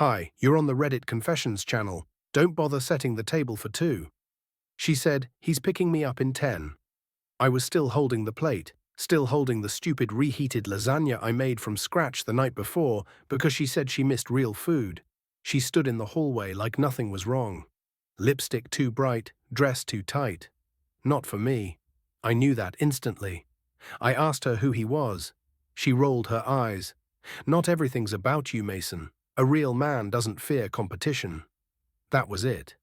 "Hi, you're on the Reddit Confessions channel. Don't bother setting the table for two." She said, "He's picking me up in 10. I was still holding the plate, still holding the stupid reheated lasagna I made from scratch the night before because she said she missed real food. She stood in the hallway like nothing was wrong. Lipstick too bright, dress too tight. Not for me. I knew that instantly. I asked her who he was. She rolled her eyes. "Not everything's about you, Mason. A real man doesn't fear competition." That was it.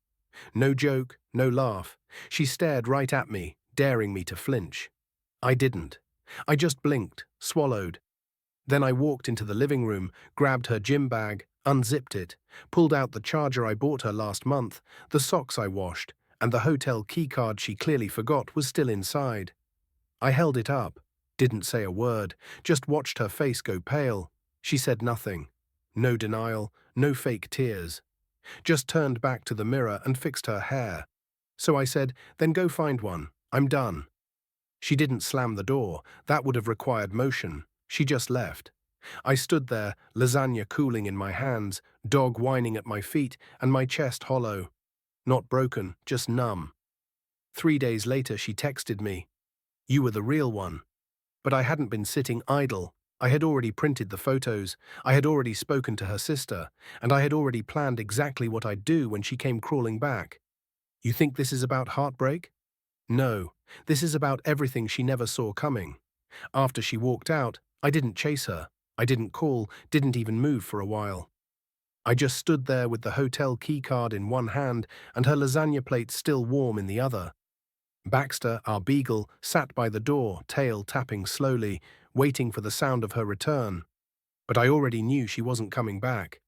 No joke, no laugh. She stared right at me, daring me to flinch. I didn't. I just blinked, swallowed. Then I walked into the living room, grabbed her gym bag, unzipped it, pulled out the charger I bought her last month, the socks I washed, and the hotel keycard she clearly forgot was still inside. I held it up, didn't say a word, just watched her face go pale. She said nothing. No denial, no fake tears. Just turned back to the mirror and fixed her hair. So I said, "Then go find one. I'm done." She didn't slam the door. That would have required motion. She just left. I stood there, lasagna cooling in my hands, dog whining at my feet, and my chest hollow. Not broken, just numb. 3 days later, she texted me, "You were the real one." But I hadn't been sitting idle. I had already printed the photos, I had already spoken to her sister, and I had already planned exactly what I'd do when she came crawling back. You think this is about heartbreak? No, this is about everything she never saw coming. After she walked out, I didn't chase her. I didn't call, didn't even move for a while. I just stood there with the hotel keycard in one hand and her lasagna plate still warm in the other. Baxter, our beagle, sat by the door, tail tapping slowly, waiting for the sound of her return. But I already knew she wasn't coming back.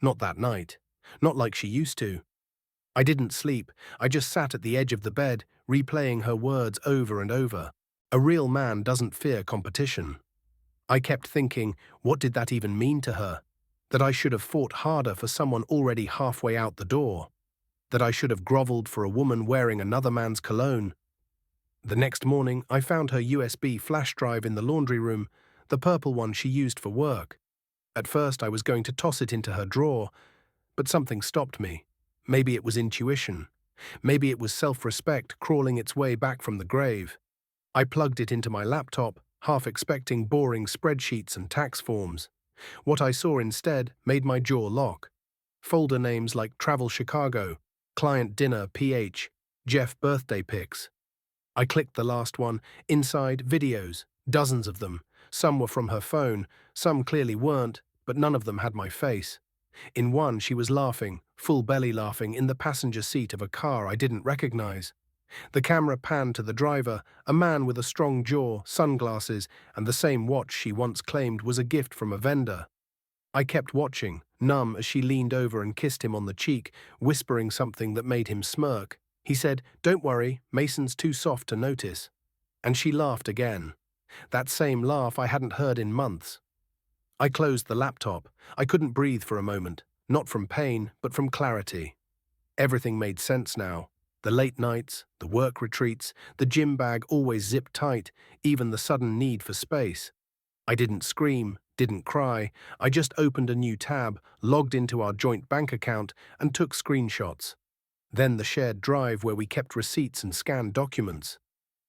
Not that night. Not like she used to. I didn't sleep. I just sat at the edge of the bed, replaying her words over and over. A real man doesn't fear competition. I kept thinking, what did that even mean to her? That I should have fought harder for someone already halfway out the door. That I should have groveled for a woman wearing another man's cologne. The next morning, I found her USB flash drive in the laundry room, the purple one she used for work. At first, I was going to toss it into her drawer, but something stopped me. Maybe it was intuition. Maybe it was self-respect crawling its way back from the grave. I plugged it into my laptop, half expecting boring spreadsheets and tax forms. What I saw instead made my jaw lock. Folder names like Travel Chicago, Client Dinner PH, Jeff Birthday Pics. I clicked the last one. Inside, videos, dozens of them. Some were from her phone, some clearly weren't, but none of them had my face. In one, she was laughing, full belly laughing, in the passenger seat of a car I didn't recognize. The camera panned to the driver, a man with a strong jaw, sunglasses, and the same watch she once claimed was a gift from a vendor. I kept watching, numb, as she leaned over and kissed him on the cheek, whispering something that made him smirk. He said, "Don't worry, Mason's too soft to notice." And she laughed again. That same laugh I hadn't heard in months. I closed the laptop. I couldn't breathe for a moment, not from pain, but from clarity. Everything made sense now. The late nights, the work retreats, the gym bag always zipped tight, even the sudden need for space. I didn't scream, didn't cry. I just opened a new tab, logged into our joint bank account, and took screenshots. Then the shared drive where we kept receipts and scanned documents.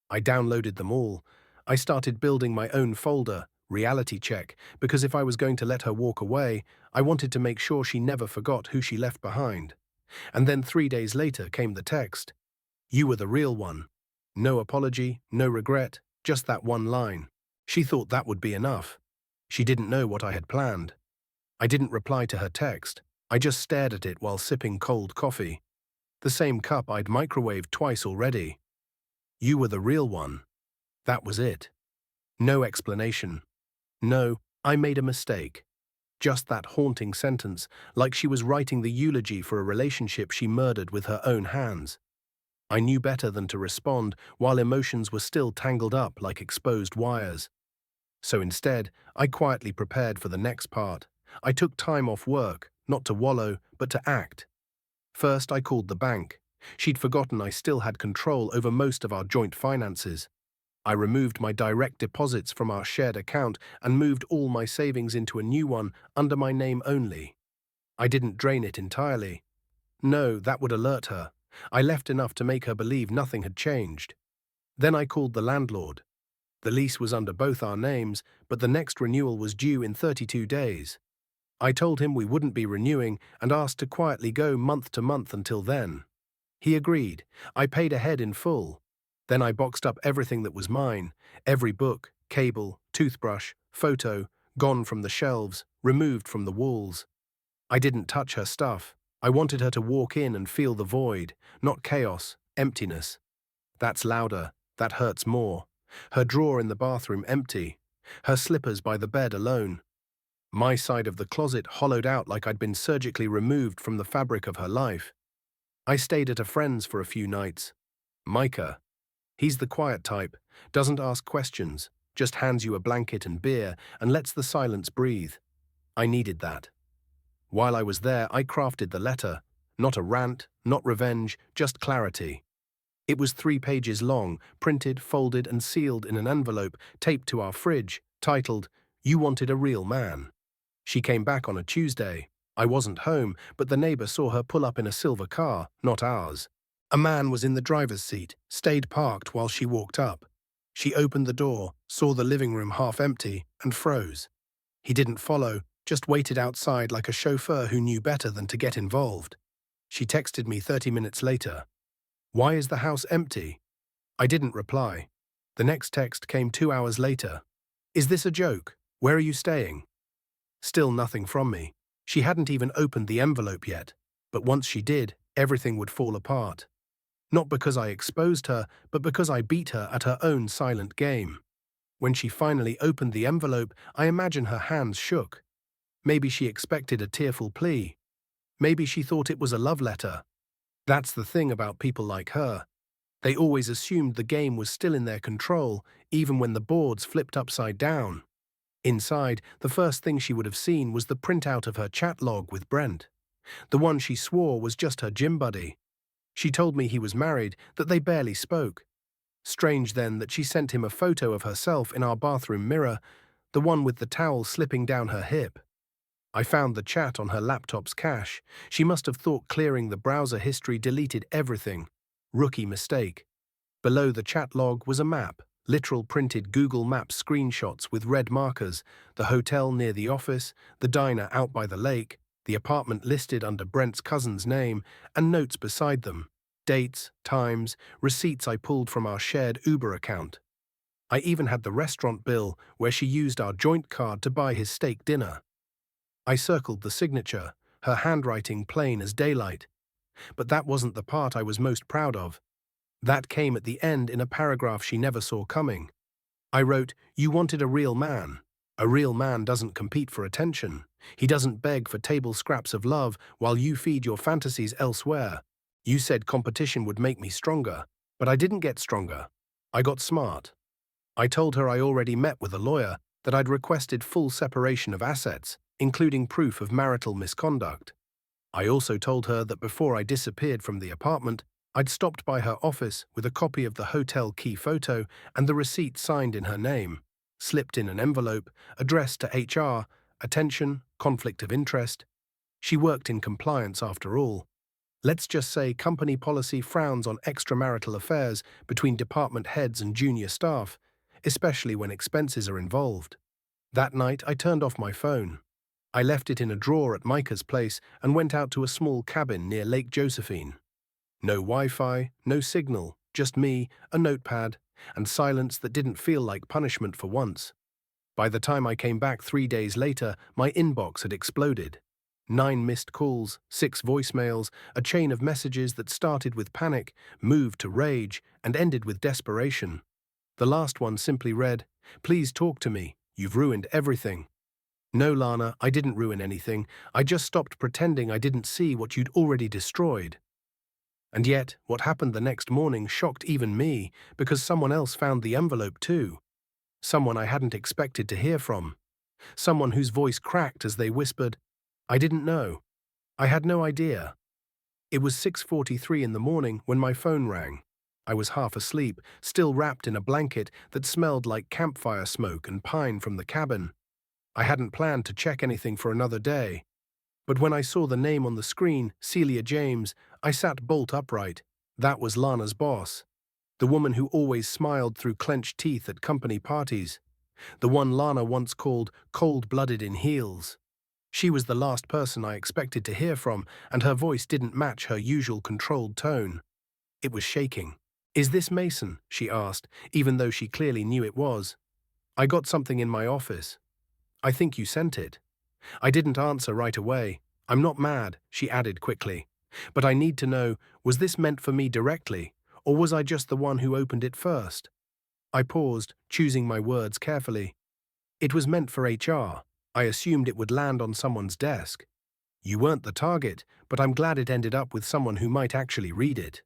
I downloaded them all. I started building my own folder, reality check, because if I was going to let her walk away, I wanted to make sure she never forgot who she left behind. And then 3 days later came the text. "You were the real one." No apology, no regret, just that one line. She thought that would be enough. She didn't know what I had planned. I didn't reply to her text. I just stared at it while sipping cold coffee. The same cup I'd microwaved twice already. You were the real one. That was it. No explanation. No, I made a mistake. Just that haunting sentence, like she was writing the eulogy for a relationship she murdered with her own hands. I knew better than to respond while emotions were still tangled up like exposed wires. So instead, I quietly prepared for the next part. I took time off work, not to wallow, but to act. First, I called the bank. She'd forgotten I still had control over most of our joint finances. I removed my direct deposits from our shared account and moved all my savings into a new one under my name only. I didn't drain it entirely. No, that would alert her. I left enough to make her believe nothing had changed. Then I called the landlord. The lease was under both our names, but the next renewal was due in 32 days. I told him we wouldn't be renewing and asked to quietly go month to month until then. He agreed. I paid ahead in full. Then I boxed up everything that was mine, every book, cable, toothbrush, photo, gone from the shelves, removed from the walls. I didn't touch her stuff. I wanted her to walk in and feel the void, not chaos, emptiness. That's louder. That hurts more. Her drawer in the bathroom empty. Her slippers by the bed alone. My side of the closet hollowed out like I'd been surgically removed from the fabric of her life. I stayed at a friend's for a few nights. Micah. He's the quiet type, doesn't ask questions, just hands you a blanket and beer and lets the silence breathe. I needed that. While I was there, I crafted the letter. Not a rant, not revenge, just clarity. It was 3 pages long, printed, folded, and sealed in an envelope taped to our fridge, titled, "You Wanted a Real Man." She came back on a Tuesday. I wasn't home, but the neighbor saw her pull up in a silver car, not ours. A man was in the driver's seat, stayed parked while she walked up. She opened the door, saw the living room half empty, and froze. He didn't follow, just waited outside like a chauffeur who knew better than to get involved. She texted me 30 minutes later. "Why is the house empty?" I didn't reply. The next text came 2 hours later. "Is this a joke? Where are you staying?" Still nothing from me. She hadn't even opened the envelope yet, but once she did, everything would fall apart. Not because I exposed her, but because I beat her at her own silent game. When she finally opened the envelope, I imagine her hands shook. Maybe she expected a tearful plea. Maybe she thought it was a love letter. That's the thing about people like her. They always assumed the game was still in their control, even when the boards flipped upside down. Inside, the first thing she would have seen was the printout of her chat log with Brent. The one she swore was just her gym buddy. She told me he was married, that they barely spoke. Strange then that she sent him a photo of herself in our bathroom mirror, the one with the towel slipping down her hip. I found the chat on her laptop's cache. She must have thought clearing the browser history deleted everything. Rookie mistake. Below the chat log was a map, literal printed Google Maps screenshots with red markers, the hotel near the office, the diner out by the lake, the apartment listed under Brent's cousin's name, and notes beside them. Dates, times, receipts I pulled from our shared Uber account. I even had the restaurant bill where she used our joint card to buy his steak dinner. I circled the signature, her handwriting plain as daylight. But that wasn't the part I was most proud of. That came at the end in a paragraph she never saw coming. I wrote, "You wanted a real man. A real man doesn't compete for attention. He doesn't beg for table scraps of love while you feed your fantasies elsewhere. You said competition would make me stronger, but I didn't get stronger. I got smart." I told her I already met with a lawyer, that I'd requested full separation of assets, including proof of marital misconduct. I also told her that before I disappeared from the apartment, I'd stopped by her office with a copy of the hotel key photo and the receipt signed in her name, slipped in an envelope, addressed to HR, attention, conflict of interest. She worked in compliance after all. Let's just say company policy frowns on extramarital affairs between department heads and junior staff, especially when expenses are involved. That night, I turned off my phone. I left it in a drawer at Micah's place and went out to a small cabin near Lake Josephine. No Wi-Fi, no signal, just me, a notepad, and silence that didn't feel like punishment for once. By the time I came back 3 days later, my inbox had exploded. 9 missed calls, 6 voicemails, a chain of messages that started with panic, moved to rage, and ended with desperation. The last one simply read, "Please talk to me. You've ruined everything." No, Lana, I didn't ruin anything. I just stopped pretending I didn't see what you'd already destroyed. And yet, what happened the next morning shocked even me, because someone else found the envelope too. Someone I hadn't expected to hear from. Someone whose voice cracked as they whispered, "I didn't know. I had no idea." It was 6:43 in the morning when my phone rang. I was half asleep, still wrapped in a blanket that smelled like campfire smoke and pine from the cabin. I hadn't planned to check anything for another day. But when I saw the name on the screen, Celia James, I sat bolt upright. That was Lana's boss. The woman who always smiled through clenched teeth at company parties. The one Lana once called cold-blooded in heels. She was the last person I expected to hear from, and her voice didn't match her usual controlled tone. It was shaking. "Is this Mason?" she asked, even though she clearly knew it was. "I got something in my office. I think you sent it." I didn't answer right away. "I'm not mad," she added quickly. "But I need to know, was this meant for me directly, or was I just the one who opened it first?" I paused, choosing my words carefully. "It was meant for HR. I assumed it would land on someone's desk. You weren't the target, but I'm glad it ended up with someone who might actually read it."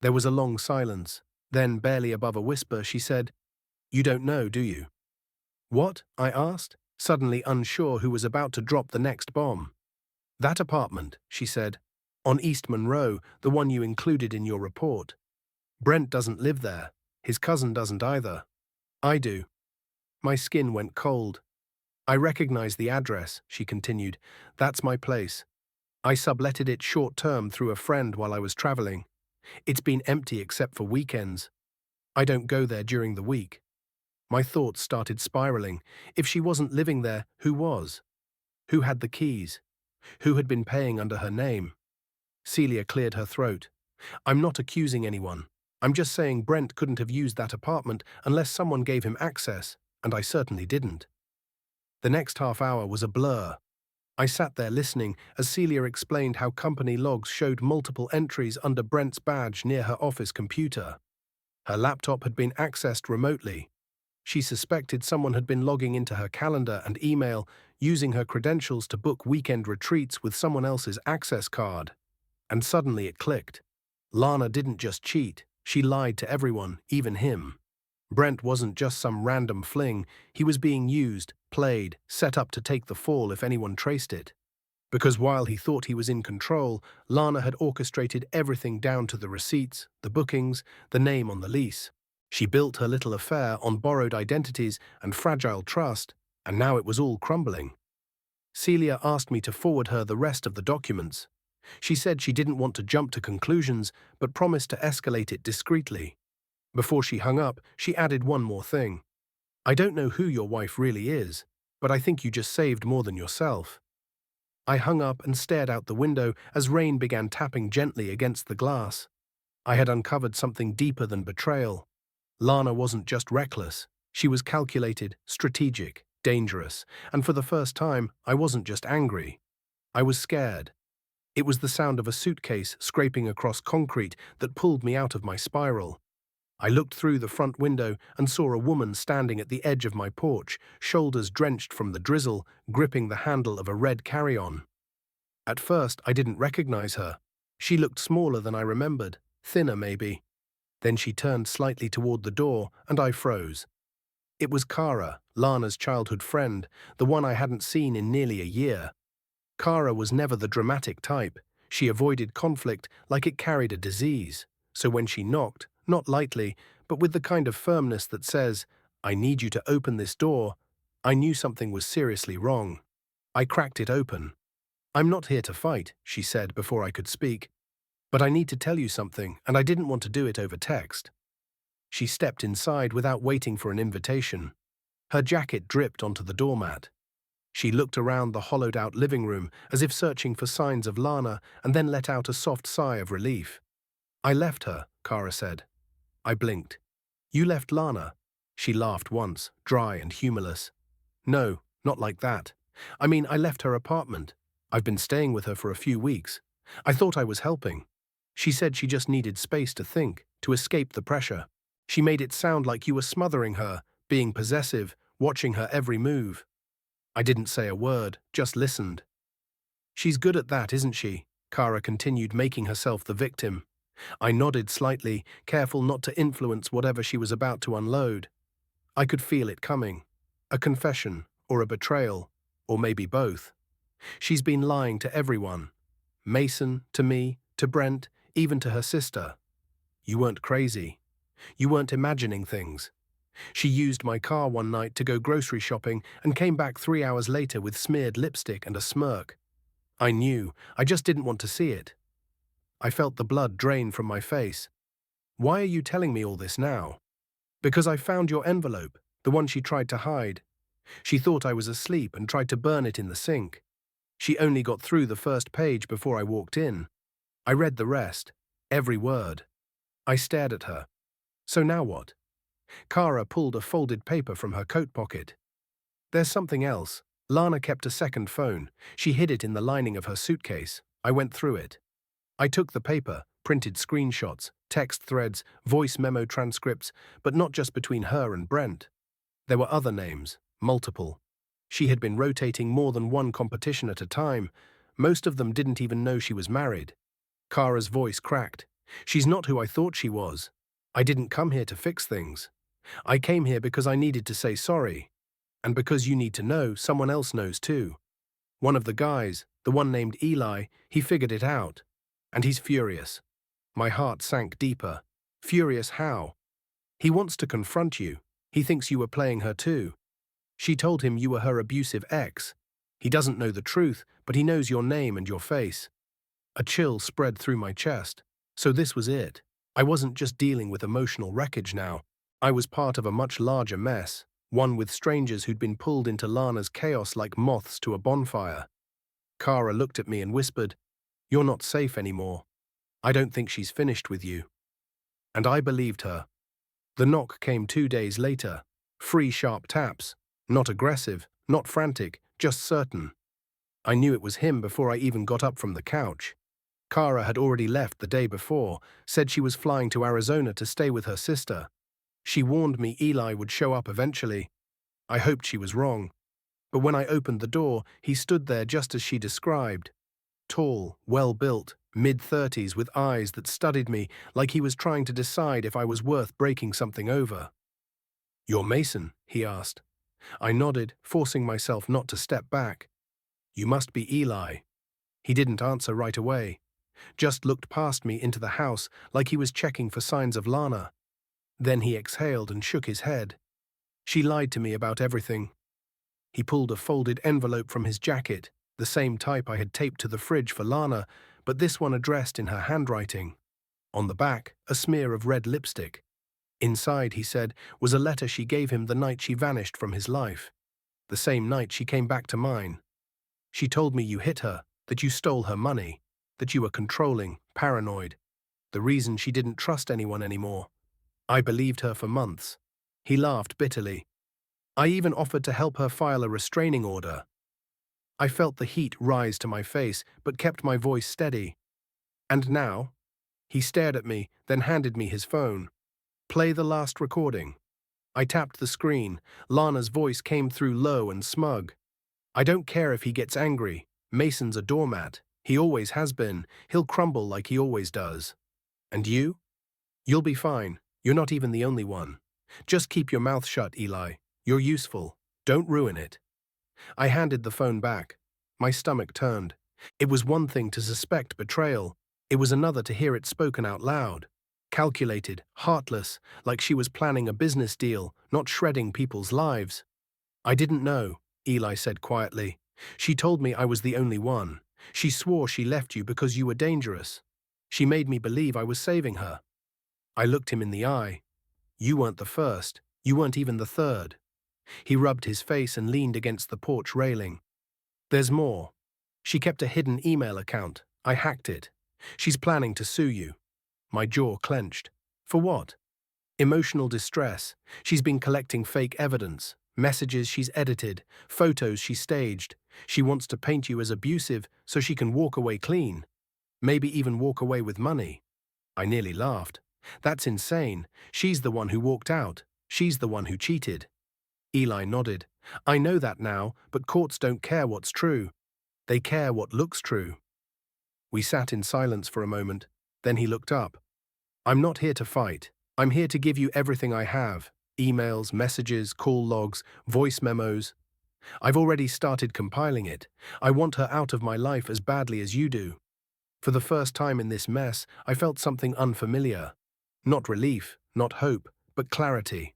There was a long silence. Then, barely above a whisper, she said, "You don't know, do you?" "What?" I asked, suddenly unsure who was about to drop the next bomb. "That apartment," she said, "on East Monroe, the one you included in your report. Brent doesn't live there. His cousin doesn't either. I do." My skin went cold. "I recognize the address," she continued. "That's my place. I subletted it short-term through a friend while I was traveling. It's been empty except for weekends. I don't go there during the week." My thoughts started spiraling. If she wasn't living there, who was? Who had the keys? Who had been paying under her name? Celia cleared her throat. "I'm not accusing anyone. I'm just saying Brent couldn't have used that apartment unless someone gave him access, and I certainly didn't." The next half hour was a blur. I sat there listening as Celia explained how company logs showed multiple entries under Brent's badge near her office computer. Her laptop had been accessed remotely. She suspected someone had been logging into her calendar and email, using her credentials to book weekend retreats with someone else's access card. And suddenly it clicked. Lana didn't just cheat, she lied to everyone, even him. Brent wasn't just some random fling, he was being used, played, set up to take the fall if anyone traced it. Because while he thought he was in control, Lana had orchestrated everything down to the receipts, the bookings, the name on the lease. She built her little affair on borrowed identities and fragile trust, and now it was all crumbling. Celia asked me to forward her the rest of the documents. She said she didn't want to jump to conclusions, but promised to escalate it discreetly. Before she hung up, she added one more thing. "I don't know who your wife really is, but I think you just saved more than yourself." I hung up and stared out the window as rain began tapping gently against the glass. I had uncovered something deeper than betrayal. Lana wasn't just reckless. She was calculated, strategic, dangerous, and for the first time, I wasn't just angry. I was scared. It was the sound of a suitcase scraping across concrete that pulled me out of my spiral. I looked through the front window and saw a woman standing at the edge of my porch, shoulders drenched from the drizzle, gripping the handle of a red carry-on. At first, I didn't recognize her. She looked smaller than I remembered, thinner maybe. Then she turned slightly toward the door, and I froze. It was Kara, Lana's childhood friend, the one I hadn't seen in nearly a year. Kara was never the dramatic type. She avoided conflict like it carried a disease. So when she knocked, not lightly, but with the kind of firmness that says, "I need you to open this door," I knew something was seriously wrong. I cracked it open. "I'm not here to fight," she said before I could speak. "But I need to tell you something, and I didn't want to do it over text." She stepped inside without waiting for an invitation. Her jacket dripped onto the doormat. She looked around the hollowed-out living room as if searching for signs of Lana and then let out a soft sigh of relief. "I left her," Kara said. I blinked. "You left Lana?" She laughed once, dry and humorless. "No, not like that. I mean, I left her apartment. I've been staying with her for a few weeks. I thought I was helping. She said she just needed space to think, to escape the pressure. She made it sound like you were smothering her, being possessive, watching her every move." I didn't say a word, just listened. "She's good at that, isn't she?" Kara continued, making herself the victim. I nodded slightly, careful not to influence whatever she was about to unload. I could feel it coming. A confession, or a betrayal, or maybe both. She's been lying to everyone. Mason, to me, to Brent, even to her sister. You weren't crazy. You weren't imagining things. She used my car one night to go grocery shopping and came back 3 hours later with smeared lipstick and a smirk. I knew, I just didn't want to see it. I felt the blood drain from my face. Why are you telling me all this now? Because I found your envelope, the one she tried to hide. She thought I was asleep and tried to burn it in the sink. She only got through the first page before I walked in. I read the rest, every word. I stared at her. So now what? Kara pulled a folded paper from her coat pocket. There's something else. Lana kept a second phone. She hid it in the lining of her suitcase. I went through it. I took the paper, printed screenshots, text threads, voice memo transcripts, but not just between her and Brent. There were other names, multiple. She had been rotating more than one competition at a time. Most of them didn't even know she was married. Kara's voice cracked. She's not who I thought she was. I didn't come here to fix things. I came here because I needed to say sorry. And because you need to know, someone else knows too. One of the guys, the one named Eli, he figured it out. And he's furious. My heart sank deeper. Furious how? He wants to confront you. He thinks you were playing her too. She told him you were her abusive ex. He doesn't know the truth, but he knows your name and your face. A chill spread through my chest. So this was it. I wasn't just dealing with emotional wreckage now. I was part of a much larger mess, one with strangers who'd been pulled into Lana's chaos like moths to a bonfire. Kara looked at me and whispered, "You're not safe anymore. I don't think she's finished with you." And I believed her. The knock came 2 days later. 3 sharp taps. Not aggressive, not frantic, just certain. I knew it was him before I even got up from the couch. Kara had already left the day before, said she was flying to Arizona to stay with her sister. She warned me Eli would show up eventually. I hoped she was wrong. But when I opened the door, he stood there just as she described. Tall, well-built, mid-30s with eyes that studied me like he was trying to decide if I was worth breaking something over. "You're Mason?" he asked. I nodded, forcing myself not to step back. "You must be Eli." He didn't answer right away, just looked past me into the house like he was checking for signs of Lana. Then he exhaled and shook his head. "She lied to me about everything." He pulled a folded envelope from his jacket, the same type I had taped to the fridge for Lana, but this one addressed in her handwriting. On the back, a smear of red lipstick. Inside, he said, was a letter she gave him the night she vanished from his life. The same night she came back to mine. She told me you hit her, that you stole her money, that you were controlling, paranoid. The reason she didn't trust anyone anymore. I believed her for months. He laughed bitterly. I even offered to help her file a restraining order. I felt the heat rise to my face, but kept my voice steady. "And now?" He stared at me, then handed me his phone. "Play the last recording." I tapped the screen. Lana's voice came through low and smug. "I don't care if he gets angry. Mason's a doormat. He always has been. He'll crumble like he always does. And you? You'll be fine. You're not even the only one. Just keep your mouth shut, Eli. You're useful. Don't ruin it." I handed the phone back. My stomach turned. It was one thing to suspect betrayal. It was another to hear it spoken out loud. Calculated, heartless, like she was planning a business deal, not shredding people's lives. "I didn't know," Eli said quietly. "She told me I was the only one. She swore she left you because you were dangerous. She made me believe I was saving her." I looked him in the eye. "You weren't the first. You weren't even the third." He rubbed his face and leaned against the porch railing. "There's more. She kept a hidden email account. I hacked it. She's planning to sue you." My jaw clenched. "For what?" "Emotional distress. She's been collecting fake evidence, messages she's edited, photos she staged. She wants to paint you as abusive so she can walk away clean. Maybe even walk away with money." I nearly laughed. "That's insane. She's the one who walked out. She's the one who cheated." Eli nodded. "I know that now, but courts don't care what's true. They care what looks true." We sat in silence for a moment. Then he looked up. "I'm not here to fight. I'm here to give you everything I have. Emails, messages, call logs, voice memos. I've already started compiling it. I want her out of my life as badly as you do." For the first time in this mess, I felt something unfamiliar. Not relief, not hope, but clarity.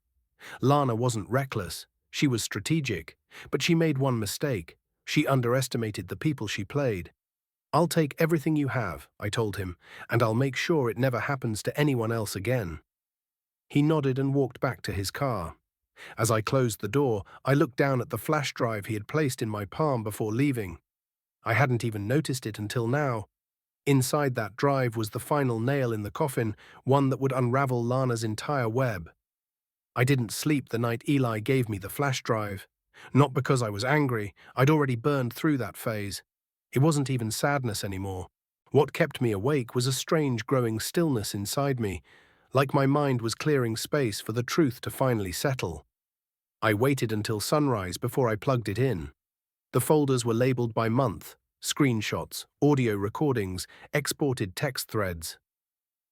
Lana wasn't reckless. She was strategic. But she made one mistake. She underestimated the people she played. I'll take everything you have, I told him, and I'll make sure it never happens to anyone else again. He nodded and walked back to his car. As I closed the door, I looked down at the flash drive he had placed in my palm before leaving. I hadn't even noticed it until now. Inside that drive was the final nail in the coffin, one that would unravel Lana's entire web. I didn't sleep the night Eli gave me the flash drive. Not because I was angry, I'd already burned through that phase. It wasn't even sadness anymore. What kept me awake was a strange growing stillness inside me, like my mind was clearing space for the truth to finally settle. I waited until sunrise before I plugged it in. The folders were labeled by month: screenshots, audio recordings, exported text threads.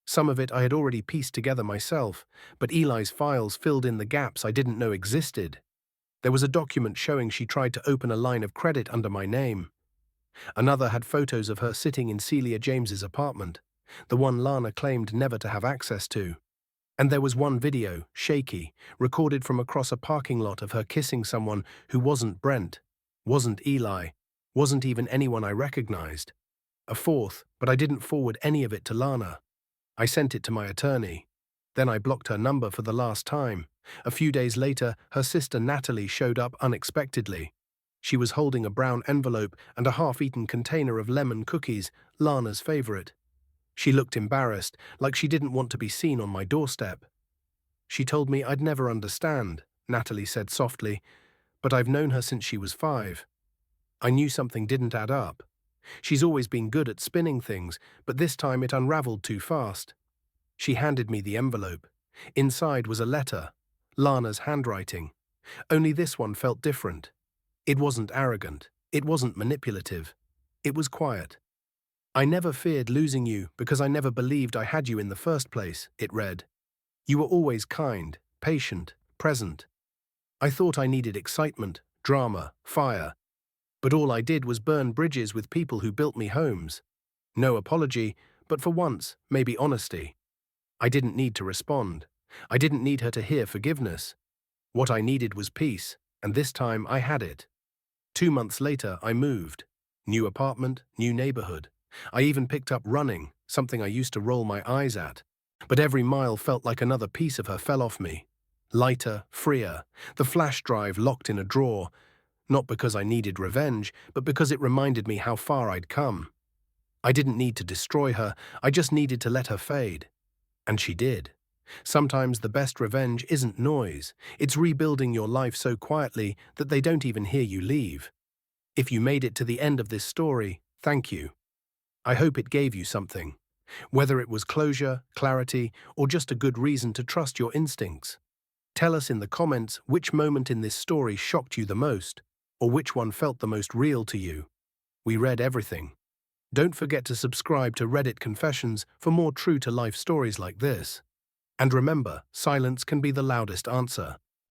Some of it I had already pieced together myself, but Eli's files filled in the gaps I didn't know existed. There was a document showing she tried to open a line of credit under my name. Another had photos of her sitting in Celia James's apartment, the one Lana claimed never to have access to. And there was one video, shaky, recorded from across a parking lot of her kissing someone who wasn't Brent, wasn't Eli, wasn't even anyone I recognized. A fourth, but I didn't forward any of it to Lana. I sent it to my attorney. Then I blocked her number for the last time. A few days later, her sister Natalie showed up unexpectedly. She was holding a brown envelope and a half-eaten container of lemon cookies, Lana's favorite. She looked embarrassed, like she didn't want to be seen on my doorstep. She told me I'd never understand, Natalie said softly, but I've known her since she was 5. I knew something didn't add up. She's always been good at spinning things, but this time it unraveled too fast. She handed me the envelope. Inside was a letter, Lana's handwriting. Only this one felt different. It wasn't arrogant. It wasn't manipulative. It was quiet. I never feared losing you because I never believed I had you in the first place, it read. You were always kind, patient, present. I thought I needed excitement, drama, fire. But all I did was burn bridges with people who built me homes. No apology, but for once, maybe honesty. I didn't need to respond. I didn't need her to hear forgiveness. What I needed was peace, and this time I had it. 2 months later, I moved. New apartment, new neighborhood. I even picked up running, something I used to roll my eyes at. But every mile felt like another piece of her fell off me. Lighter, freer, the flash drive locked in a drawer, not because I needed revenge, but because it reminded me how far I'd come. I didn't need to destroy her, I just needed to let her fade. And she did. Sometimes the best revenge isn't noise, it's rebuilding your life so quietly that they don't even hear you leave. If you made it to the end of this story, thank you. I hope it gave you something. Whether it was closure, clarity, or just a good reason to trust your instincts. Tell us in the comments which moment in this story shocked you the most, or which one felt the most real to you. We read everything. Don't forget to subscribe to Reddit Confessions for more true-to-life stories like this. And remember, silence can be the loudest answer.